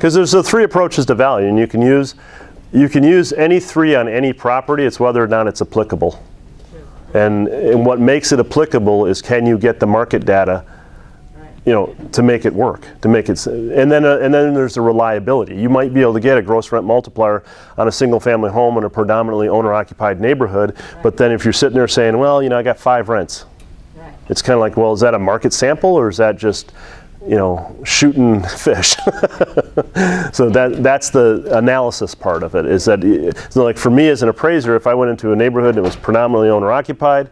Because there's the three approaches to value, and you can use any three on any property. It's whether or not it's applicable. And what makes it applicable is, can you get the market data, to make it work, and then there's the reliability. You might be able to get a gross rent multiplier on a single family home in a predominantly owner-occupied neighborhood, but then if you're sitting there saying, well, I got 5 rents, it's kind of like, well, is that a market sample, or is that just, shooting fish? So that's the analysis part of it, is that, so like for me as an appraiser, if I went into a neighborhood that was predominantly owner-occupied,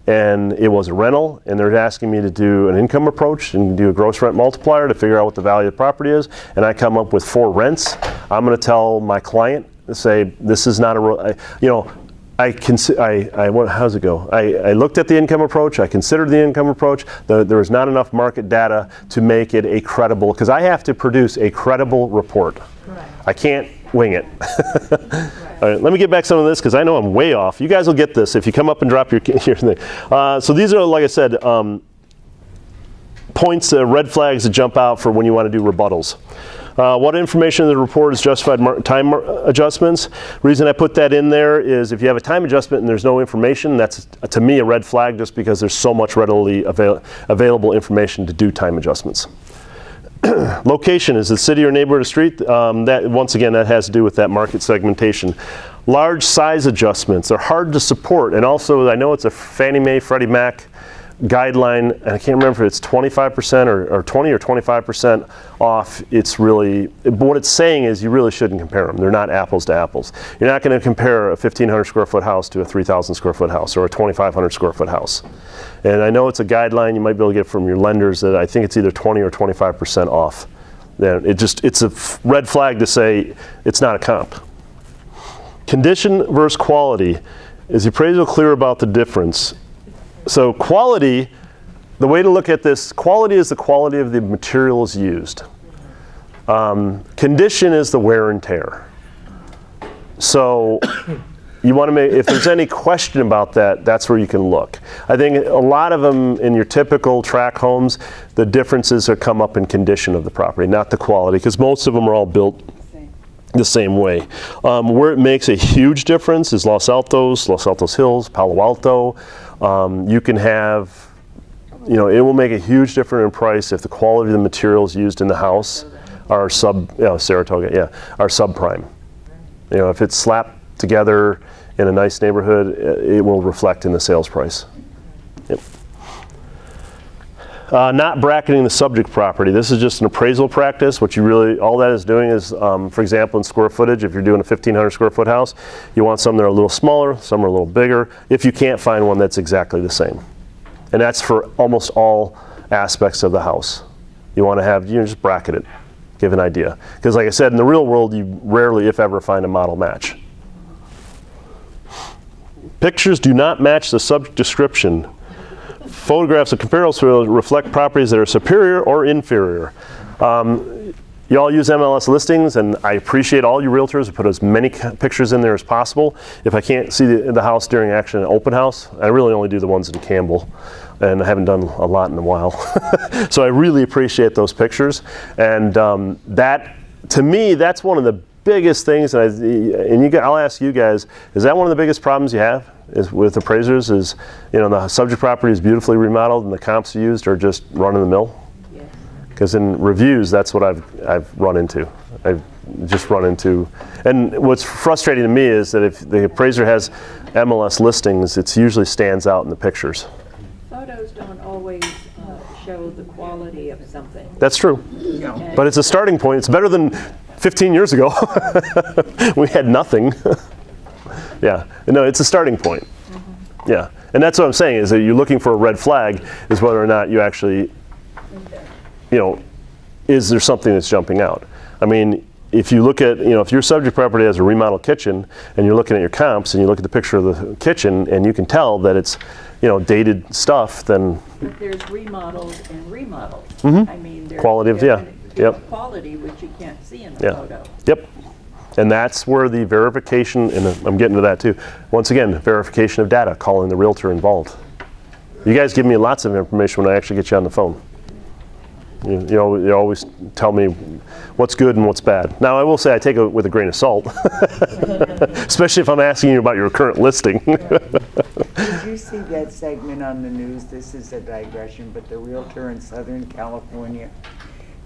and it was a rental, and they're asking me to do an income approach and do a gross rent multiplier to figure out what the value of the property is, and I come up with 4 rents, I'm going to tell my client, say, this is not how's it go? I looked at the income approach, I considered the income approach, there was not enough market data to make it a credible, because I have to produce a credible report. I can't wing it. All right, let me get back some of this, because I know I'm way off. You guys will get this if you come up and drop your thing. So these are, like I said, points, red flags that jump out for when you want to do rebuttals. What information in the report is justified time adjustments? Reason I put that in there is if you have a time adjustment and there's no information, that's to me a red flag, just because there's so much readily available information to do time adjustments. Location, is the city or neighborhood or street? That, once again, that has to do with that market segmentation. Large size adjustments are hard to support, and also I know it's a Fannie Mae, Freddie Mac guideline, and I can't remember if it's 25% or 20 or 25% off. It's really, what it's saying is you really shouldn't compare them. They're not apples to apples. You're not going to compare a 1,500 square foot house to a 3,000 square foot house or a 2,500 square foot house. And I know it's a guideline you might be able to get from your lenders that I think it's either 20 or 25% off. Then it's a red flag to say it's not a comp. Condition versus quality. Is the appraisal clear about the difference? So quality, the way to look at this, quality is the quality of the materials used. Condition is the wear and tear. So you want to make, if there's any question about that, that's where you can look. I think a lot of them in your typical tract homes, the differences have come up in condition of the property, not the quality, because most of them are all built the same way. Where it makes a huge difference is Los Altos Hills, Palo Alto. You can have, it will make a huge difference in price if the quality of the materials used in the house are Saratoga, are subprime. If it's slapped together in a nice neighborhood, it will reflect in the sales price. Yep. Not bracketing the subject property. This is just an appraisal practice. What you really, all that is doing is, for example, in square footage, if you're doing a 1,500 square foot house, you want some that are a little smaller, some are a little bigger, if you can't find one that's exactly the same. And that's for almost all aspects of the house. You want to have, just bracket it, give an idea. Because like I said, in the real world, you rarely, if ever, find a model match. Pictures do not match the subject description. Photographs of comparables will reflect properties that are superior or inferior. You all use MLS listings, and I appreciate all you realtors who put as many pictures in there as possible. If I can't see the house during actually an open house, I really only do the ones in Campbell, and I haven't done a lot in a while. So I really appreciate those pictures, and that, to me, that's one of the biggest things, I'll ask you guys, is that one of the biggest problems you have is with appraisers is, the subject property is beautifully remodeled and the comps used are just run of the mill? Because in reviews, that's what I've run into. I've just run into, and what's frustrating to me is that if the appraiser has MLS listings, it usually stands out in the pictures. Photos don't always show the quality of something. That's true, but it's a starting point. It's better than 15 years ago. We had nothing. Yeah, no, it's a starting point. Mm-hmm. Yeah, and that's what I'm saying is that you're looking for a red flag is whether or not you actually, is there something that's jumping out? I mean, if you look at, if your subject property has a remodeled kitchen and you're looking at your comps and you look at the picture of the kitchen and you can tell that it's, dated stuff, then. But there's remodeled and remodeled. Mm-hmm. I mean, there's quality of, quality which you can't see in the photo. Yep. And that's where the verification, and I'm getting to that too. Once again, verification of data, calling the realtor involved. You guys give me lots of information when I actually get you on the phone. You always tell me what's good and what's bad. Now, I will say I take it with a grain of salt, especially if I'm asking you about your current listing. Did you see that segment on the news? This is a digression, but the realtor in Southern California,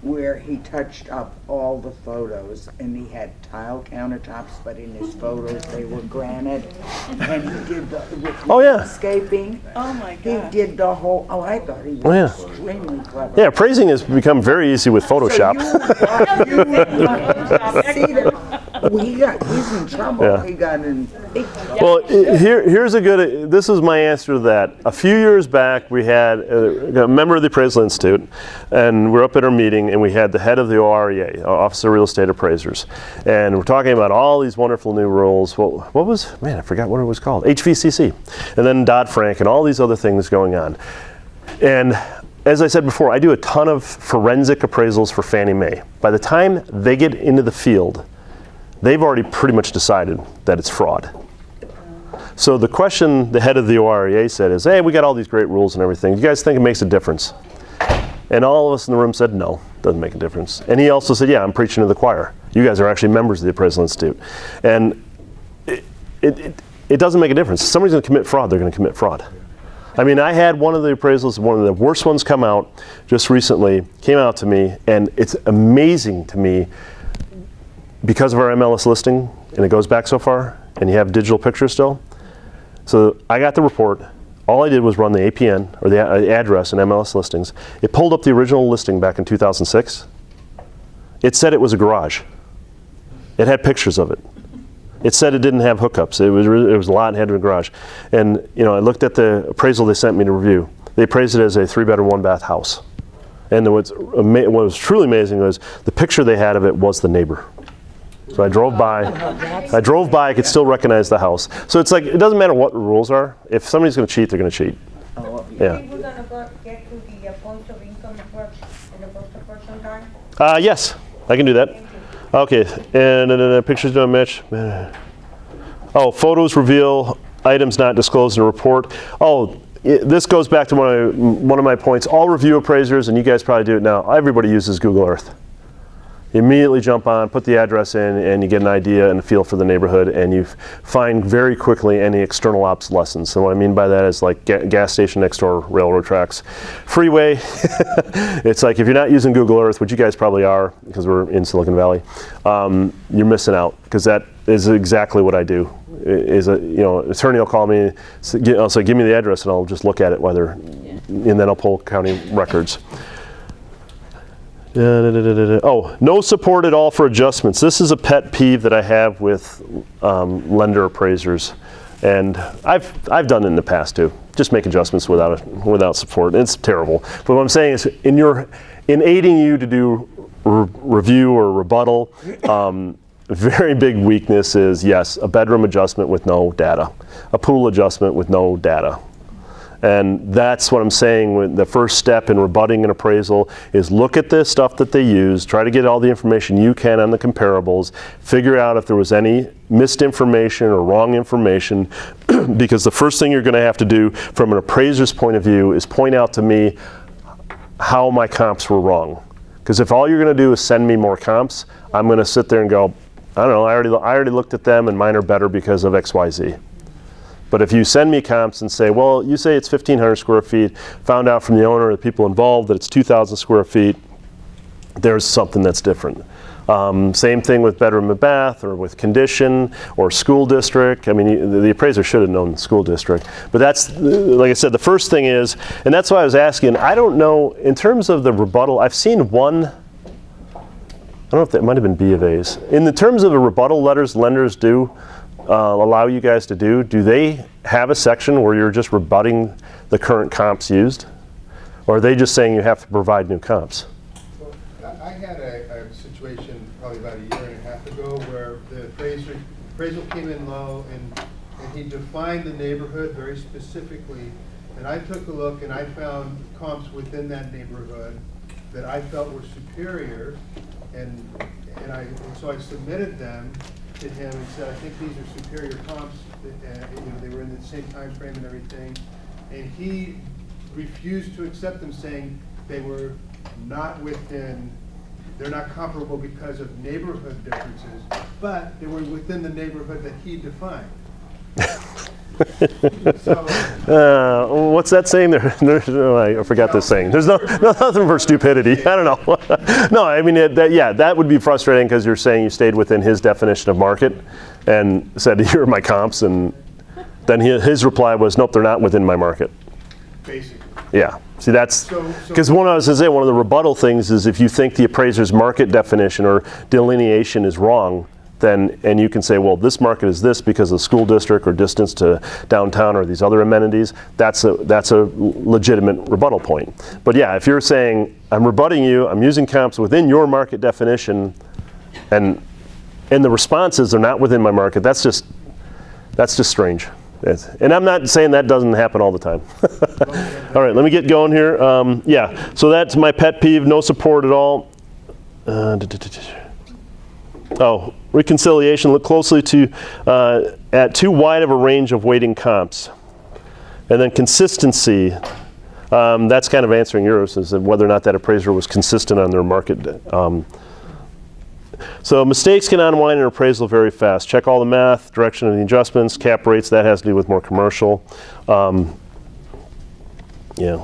where he touched up all the photos, and he had tile countertops, but in his photos they were granite, and he did the landscaping. Oh my He God. did the whole. Oh, I thought he was Yeah. extremely clever. Yeah, appraising has become very easy with Photoshop. He's in trouble. Yeah. He got in big trouble. Well, here's a good, this is my answer to that. A few years back, we had a member of the Appraisal Institute, and we're up at our meeting, and we had the head of the OREA, Office of Real Estate Appraisers. And we're talking about all these wonderful new rules. What was, man, I forgot what it was called, HVCC. And then Dodd-Frank and all these other things going on. And as I said before, I do a ton of forensic appraisals for Fannie Mae. By the time they get into the field, they've already pretty much decided that it's fraud. So the question the head of the OREA said is, hey, we got all these great rules and everything. You guys think it makes a difference? And all of us in the room said, no, doesn't make a difference. And he also said, yeah, I'm preaching to the choir. You guys are actually members of the Appraisal Institute. And it doesn't make a difference. If somebody's going to commit fraud, they're going to commit fraud. I mean, I had one of the appraisals, one of the worst ones come out just recently, came out to me, and it's amazing to me because of our MLS listing, and it goes back so far, and you have digital pictures still. So I got the report. All I did was run the APN, or the address in MLS listings. It pulled up the original listing back in 2006. It said it was a garage. It had pictures of it. It said it didn't have hookups. It was a lot and had a garage. And I looked at the appraisal they sent me to review. They appraised it as a 3-bedroom, 1-bath house. And what was truly amazing was the picture they had of it was the neighbor. So I drove by. I could still recognize the house. So it's like, it doesn't matter what the rules are. If somebody's going to cheat, they're going to cheat. Yeah. We're gonna get to the points of income first and the post of person time. Yes, I can do that. Okay, and then pictures don't match. Oh, photos reveal items not disclosed in a report. Oh, this goes back to one of my points. All review appraisers, and you guys probably do it now, everybody uses Google Earth. You immediately jump on, put the address in, and you get an idea and a feel for the neighborhood, and you find very quickly any external obsolescence. And what I mean by that is like gas station next door, railroad tracks, freeway. It's like if you're not using Google Earth, which you guys probably are because we're in Silicon Valley, you're missing out, because that is exactly what I do. An attorney will call me, I'll say, give me the address, and I'll just look at it and then I'll pull county records. Oh, no support at all for adjustments. This is a pet peeve that I have with lender appraisers, and I've done it in the past too. Just make adjustments without support. It's terrible. But what I'm saying is, in aiding you to do review or rebuttal, very big weakness is, yes, a bedroom adjustment with no data, a pool adjustment with no data. And that's what I'm saying. With the first step in rebutting an appraisal is look at the stuff that they use, try to get all the information you can on the comparables, figure out if there was any missed information or wrong information, because the first thing you're going to have to do from an appraiser's point of view is point out to me how my comps were wrong. Because if all you're going to do is send me more comps, I'm going to sit there and go, I don't know, I already looked at them and mine are better because of X, Y, Z. But if you send me comps and say, well, you say it's 1,500 square feet, found out from the owner or the people involved that it's 2,000 square feet, there's something that's different. Same thing with bedroom and bath, or with condition, or school district. I mean, the appraiser should have known the school district. But that's, like I said, the first thing is, and that's why I was asking, I don't know, in terms of the rebuttal, I've seen one, I don't know if that might have been B of A's. In the terms of the rebuttal letters lenders do, allow you guys to do they have a section where you're just rebutting the current comps used? Or are they just saying you have to provide new comps? Well, I had a situation probably about a year and a half ago where the appraisal came in low, and he defined the neighborhood very specifically. And I took a look and I found comps within that neighborhood that I felt were superior, and so I submitted them to him and said, I think these are superior comps. They were in the same time frame and everything, and he refused to accept them, saying they were not within, they're not comparable because of neighborhood differences, but they were within the neighborhood that he defined. So, What's that saying there? I forgot this saying. There's nothing for stupidity. I don't know. No, I mean, that would be frustrating because you're saying you stayed within his definition of market and said, here are my comps, and then his reply was, nope, they're not within my market. basically. Yeah. See, that's So- because one of the rebuttal things is if you think the appraiser's market definition or delineation is wrong, then, and you can say, well, this market is this because of the school district or distance to downtown or these other amenities, that's a legitimate rebuttal point. But yeah, if you're saying, I'm rebutting you, I'm using comps within your market definition, and the responses are not within my market, that's just strange. And I'm not saying that doesn't happen all the time. All right, let me get going here. Yeah, so that's my pet peeve, no support at all. Oh, reconciliation, look closely at too wide of a range of weighting comps. And then consistency, that's kind of answering yours, is whether or not that appraiser was consistent on their market. So mistakes can unwind an appraisal very fast. Check all the math, direction of the adjustments, cap rates, that has to do with more commercial. Yeah.